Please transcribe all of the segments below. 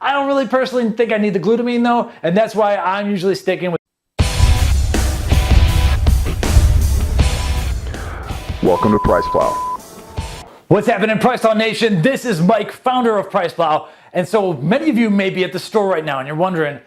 I don't really personally think I need the glutamine though, and that's why I'm usually sticking with. Welcome to Price Plow. What's happening, Price Plow Nation? This is Mike, founder of Price Plow. And so many of you may be at the store right now and you're wondering,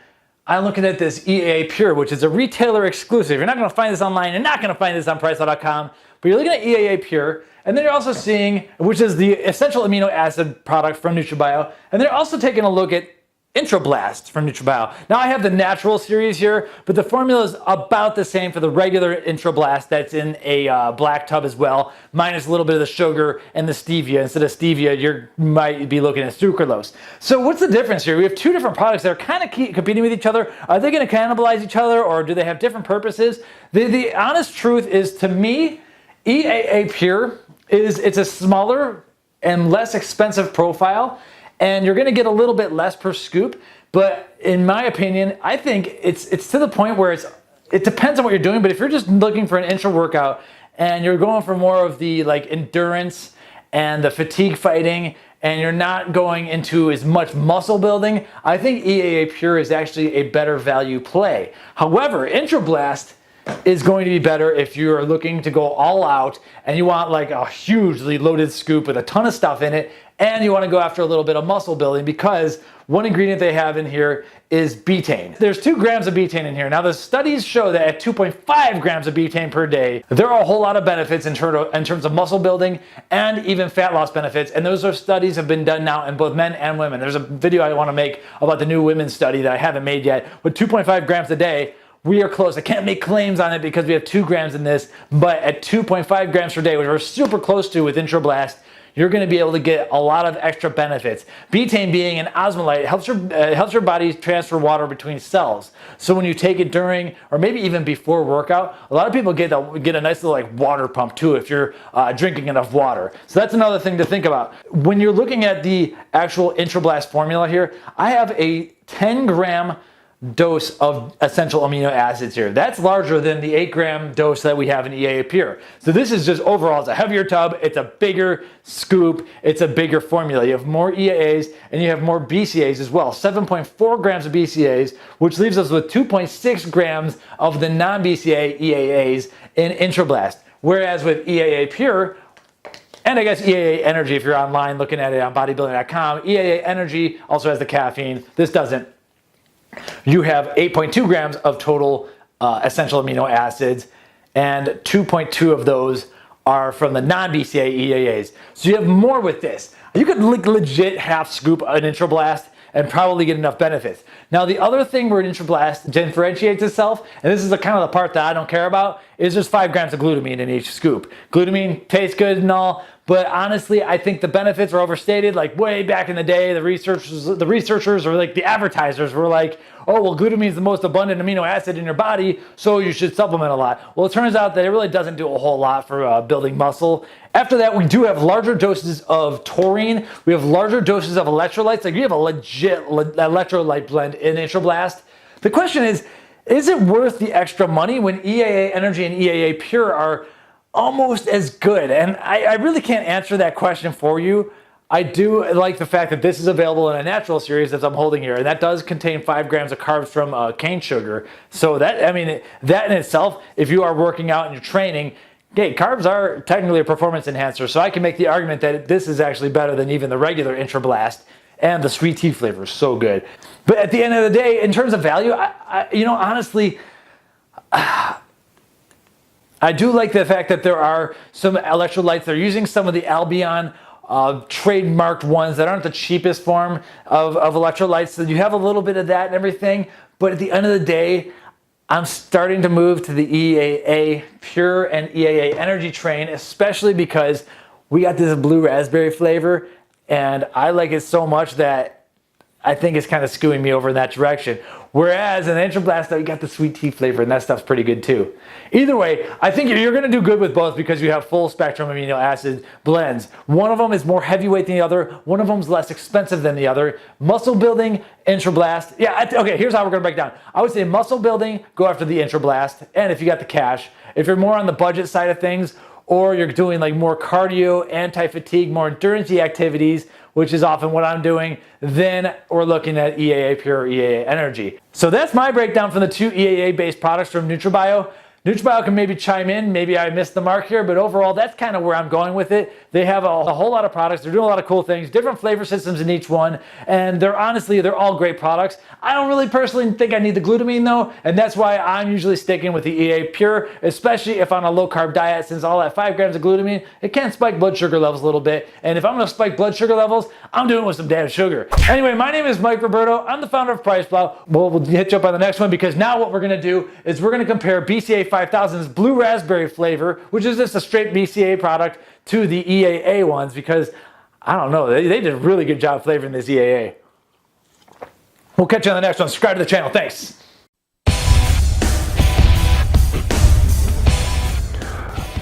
I'm looking at this EAA Pure, which is a retailer exclusive. You're not going to find this online. You're not going to find this on PricePlow.com. But you're looking at EAA Pure, and then you're also seeing, which is the essential amino acid product from NutraBio, and they're also taking a look at Intra Blast from NutraBio. Now I have the natural series here, but the formula is about the same for the regular Intra Blast that's in a black tub as well, minus a little bit of the sugar and the stevia. Instead of stevia, you might be looking at sucralose. So what's the difference here? We have two different products that are kind of competing with each other. Are they going to cannibalize each other, or do they have different purposes? The honest truth is, to me, EAA Pure it's a smaller and less expensive profile, and you're going to get a little bit less per scoop. But in my opinion, I think it's to the point where it depends on what you're doing. But if you're just looking for an intra workout and you're going for more of the like endurance and the fatigue fighting, and you're not going into as much muscle building, I think EAA Pure is actually a better value play. However, Intra Blast is going to be better if you're looking to go all out and you want like a hugely loaded scoop with a ton of stuff in it, and you want to go after a little bit of muscle building, because one ingredient they have in here is betaine. There's 2 grams of betaine in here. Now the studies show that at 2.5 grams of betaine per day, there are a whole lot of benefits in terms of muscle building and even fat loss benefits. And those studies have been done now in both men and women. There's a video I want to make about the new women's study that I haven't made yet. With 2.5 grams a day, we are close. I can't make claims on it because we have 2 grams in this, but at 2.5 grams per day, which we're super close to with Intra Blast, you're going to be able to get a lot of extra benefits. Betaine, being an osmolyte, helps your body transfer water between cells. So when you take it during or maybe even before workout, a lot of people get a nice little like water pump too if you're drinking enough water. So that's another thing to think about. When you're looking at the actual Intra Blast formula here, I have a 10-gram dose of essential amino acids here. That's larger than the 8-gram dose that we have in EAA Pure. So this is just overall, it's a heavier tub, it's a bigger scoop, it's a bigger formula. You have more EAAs and you have more BCAAs as well. 7.4 grams of BCAAs, which leaves us with 2.6 grams of the non-BCAA EAAs in Intra Blast. Whereas with EAA Pure, and I guess EAA Energy, if you're online looking at it on bodybuilding.com, EAA Energy also has the caffeine. This doesn't. You have 8.2 grams of total essential amino acids, and 2.2 of those are from the non-BCAA EAAs. So you have more with this. You could legit half scoop an Intra Blast and probably get enough benefits. Now the other thing where Intra Blast differentiates itself, and this is kind of the part that I don't care about, is just 5 grams of glutamine in each scoop. Glutamine tastes good and all, but honestly, I think the benefits are overstated. Like way back in the day, the researchers or like the advertisers were like, oh, well, glutamine is the most abundant amino acid in your body, so you should supplement a lot. Well, it turns out that it really doesn't do a whole lot for building muscle. After that, we do have larger doses of taurine. We have larger doses of electrolytes. Like you have a legit electrolyte blend in Intra Blast. The question is it worth the extra money when EAA Energy and EAA Pure are almost as good? And I really can't answer that question for you. I do like the fact that this is available in a natural series that I'm holding here, and that does contain 5 grams of carbs from cane sugar. So that, I mean, that in itself, if you are working out and you're training, okay, carbs are technically a performance enhancer. So I can make the argument that this is actually better than even the regular Intra Blast, and the sweet tea flavor is so good. But at the end of the day, in terms of value, honestly, I do like the fact that there are some electrolytes. They're using some of the Albion trademarked ones that aren't the cheapest form of electrolytes. So you have a little bit of that and everything. But at the end of the day, I'm starting to move to the EAA Pure and EAA Energy train, especially because we got this blue raspberry flavor, and I like it so much that I think it's kind of skewing me over in that direction. Whereas in the Intra Blast, you got the sweet tea flavor, and that stuff's pretty good too. Either way, I think you're going to do good with both because you have full spectrum amino acid blends. One of them is more heavyweight than the other. One of them is less expensive than the other. Muscle building, Intra Blast. Yeah, okay, here's how we're going to break down. I would say muscle building, go after the Intra Blast, and if you got the cash. If you're more on the budget side of things, or you're doing like more cardio, anti-fatigue, more endurance-y activities, which is often what I'm doing, then we're looking at EAA Pure or EAA Energy. So that's my breakdown for the 2 EAA-based products from NutraBio. NutraBio can maybe chime in, maybe I missed the mark here, but overall that's kind of where I'm going with it. They have a whole lot of products, they're doing a lot of cool things, different flavor systems in each one, and they're all great products. I don't really personally think I need the glutamine though, and that's why I'm usually sticking with the EAA Pure, especially if on a low carb diet, since all that 5 grams of glutamine, it can spike blood sugar levels a little bit, and if I'm gonna spike blood sugar levels, I'm doing it with some damn sugar. Anyway, my name is Mike Roberto, I'm the founder of PricePlow. We'll hit you up on the next one because now what we're gonna do is we're gonna compare BCA 5000's blue raspberry flavor, which is just a straight BCA product, to the EAA ones because, I don't know, they did a really good job flavoring this EAA. We'll catch you on the next one. Subscribe to the channel. Thanks.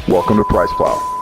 Welcome to PricePlow.